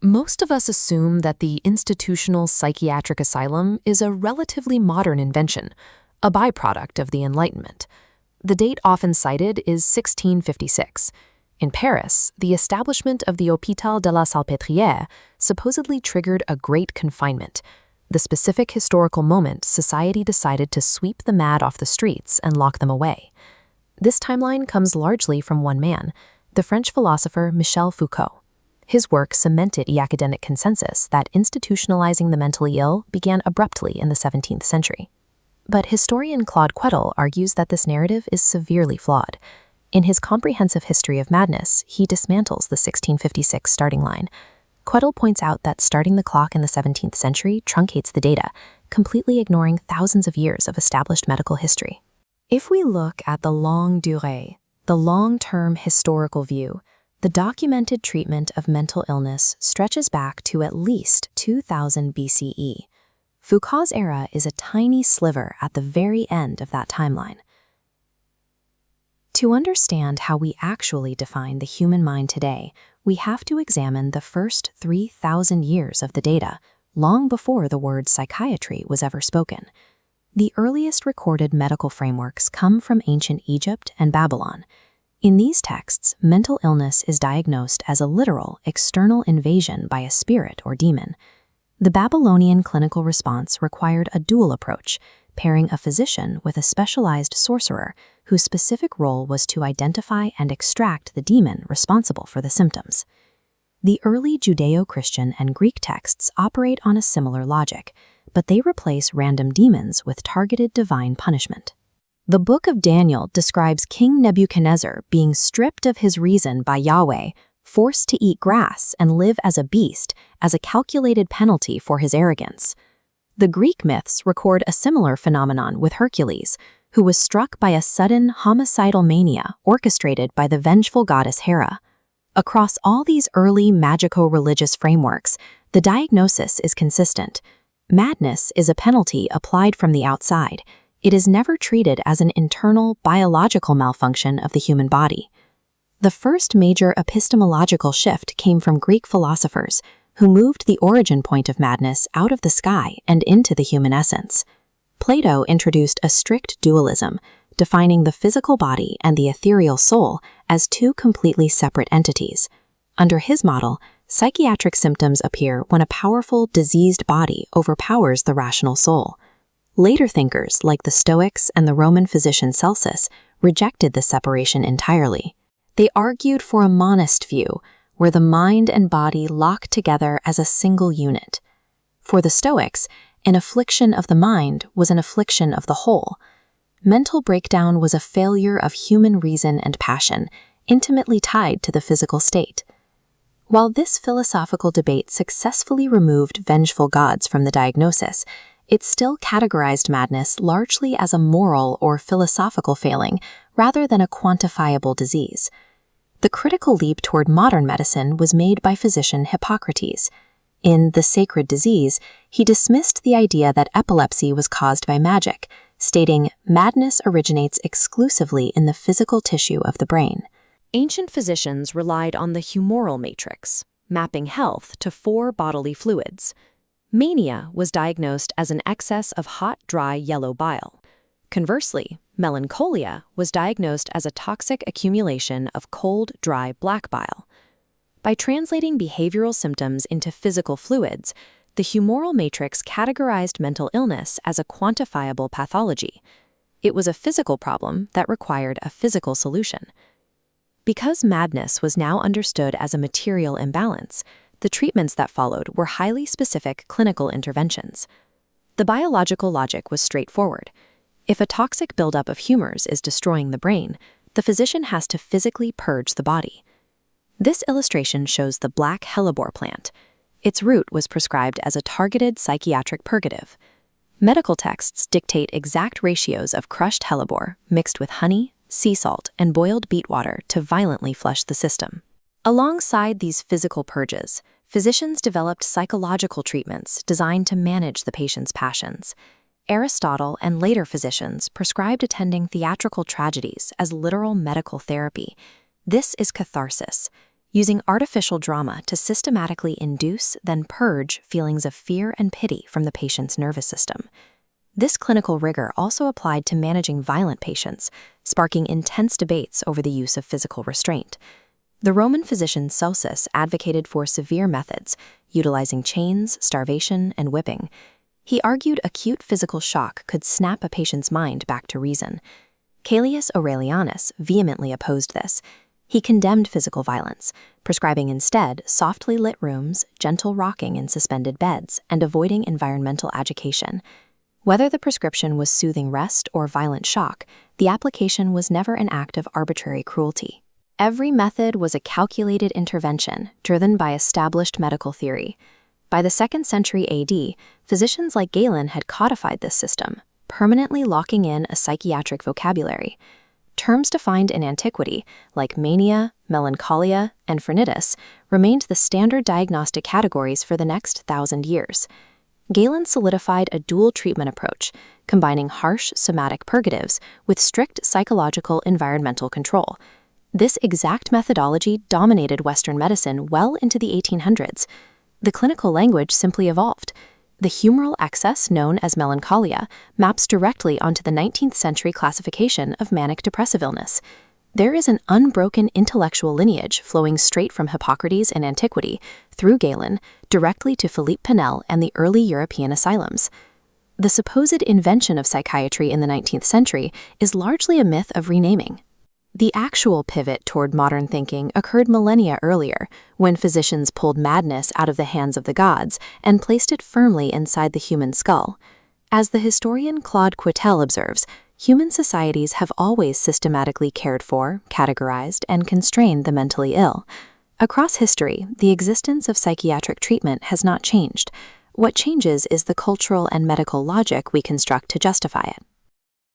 Most of us assume that the institutional psychiatric asylum is a relatively modern invention, a byproduct of the Enlightenment. The date often cited is 1656. In Paris, the establishment of the Hôpital de la Salpêtrière supposedly triggered a great confinement, the specific historical moment society decided to sweep the mad off the streets and lock them away. This timeline comes largely from one man, the French philosopher Michel Foucault. His work cemented the academic consensus that institutionalizing the mentally ill began abruptly in the 17th century. But historian Claude Quetel argues that this narrative is severely flawed. In his comprehensive history of madness, he dismantles the 1656 starting line. Quetel points out that starting the clock in the 17th century truncates the data, completely ignoring thousands of years of established medical history. If we look at the longue durée, the long-term historical view, the documented treatment of mental illness stretches back to at least 2000 BCE. Foucault's era is a tiny sliver at the very end of that timeline. To understand how we actually define the human mind today, we have to examine the first 3,000 years of the data, long before the word psychiatry was ever spoken. The earliest recorded medical frameworks come from ancient Egypt and Babylon. In these texts, mental illness is diagnosed as a literal, external invasion by a spirit or demon. The Babylonian clinical response required a dual approach, pairing a physician with a specialized sorcerer whose specific role was to identify and extract the demon responsible for the symptoms. The early Judeo-Christian and Greek texts operate on a similar logic, but they replace random demons with targeted divine punishment. The Book of Daniel describes King Nebuchadnezzar being stripped of his reason by Yahweh, forced to eat grass and live as a beast as a calculated penalty for his arrogance. The Greek myths record a similar phenomenon with Hercules, who was struck by a sudden homicidal mania orchestrated by the vengeful goddess Hera. Across all these early magico-religious frameworks, the diagnosis is consistent. Madness is a penalty applied from the outside. It is never treated as an internal biological malfunction of the human body. The first major epistemological shift came from Greek philosophers, who moved the origin point of madness out of the sky and into the human essence. Plato introduced a strict dualism, defining the physical body and the ethereal soul as two completely separate entities. Under his model, psychiatric symptoms appear when a powerful, diseased body overpowers the rational soul. Later thinkers, like the Stoics and the Roman physician Celsus, rejected this separation entirely. They argued for a monist view, where the mind and body lock together as a single unit. For the Stoics, an affliction of the mind was an affliction of the whole. Mental breakdown was a failure of human reason and passion, intimately tied to the physical state. While this philosophical debate successfully removed vengeful gods from the diagnosis, it still categorized madness largely as a moral or philosophical failing rather than a quantifiable disease. The critical leap toward modern medicine was made by physician Hippocrates. In The Sacred Disease, he dismissed the idea that epilepsy was caused by magic, stating, "Madness originates exclusively in the physical tissue of the brain." Ancient physicians relied on the humoral matrix, mapping health to 4 bodily fluids. Mania was diagnosed as an excess of hot, dry yellow bile. Conversely, melancholia was diagnosed as a toxic accumulation of cold, dry black bile. By translating behavioral symptoms into physical fluids, the humoral matrix categorized mental illness as a quantifiable pathology. It was a physical problem that required a physical solution. Because madness was now understood as a material imbalance, the treatments that followed were highly specific clinical interventions. The biological logic was straightforward. If a toxic buildup of humors is destroying the brain, the physician has to physically purge the body. This illustration shows the black hellebore plant. Its root was prescribed as a targeted psychiatric purgative. Medical texts dictate exact ratios of crushed hellebore mixed with honey, sea salt, and boiled beet water to violently flush the system. Alongside these physical purges, physicians developed psychological treatments designed to manage the patient's passions. Aristotle and later physicians prescribed attending theatrical tragedies as literal medical therapy. This is catharsis. using artificial drama to systematically induce, then purge feelings of fear and pity from the patient's nervous system. This clinical rigor also applied to managing violent patients, sparking intense debates over the use of physical restraint. The Roman physician Celsus advocated for severe methods, utilizing chains, starvation, and whipping. He argued acute physical shock could snap a patient's mind back to reason. Caelius Aurelianus vehemently opposed this. He condemned physical violence, prescribing instead softly lit rooms, gentle rocking in suspended beds, and avoiding environmental agitation. Whether the prescription was soothing rest or violent shock, the application was never an act of arbitrary cruelty. Every method was a calculated intervention driven by established medical theory. By the 2nd century AD, physicians like Galen had codified this system, permanently locking in a psychiatric vocabulary. Terms defined in antiquity, like mania, melancholia, and phrenitis, remained the standard diagnostic categories for the next 1,000 years. Galen solidified a dual treatment approach, combining harsh somatic purgatives with strict psychological environmental control. This exact methodology dominated Western medicine well into the 1800s. The clinical language simply evolved. The humoral excess known as melancholia maps directly onto the 19th century classification of manic depressive illness. There is an unbroken intellectual lineage flowing straight from Hippocrates in antiquity, through Galen, directly to Philippe Pinel and the early European asylums. The supposed invention of psychiatry in the 19th century is largely a myth of renaming. The actual pivot toward modern thinking occurred millennia earlier, when physicians pulled madness out of the hands of the gods and placed it firmly inside the human skull. As the historian Claude Quetel observes, human societies have always systematically cared for, categorized, and constrained the mentally ill. Across history, the existence of psychiatric treatment has not changed. What changes is the cultural and medical logic we construct to justify it.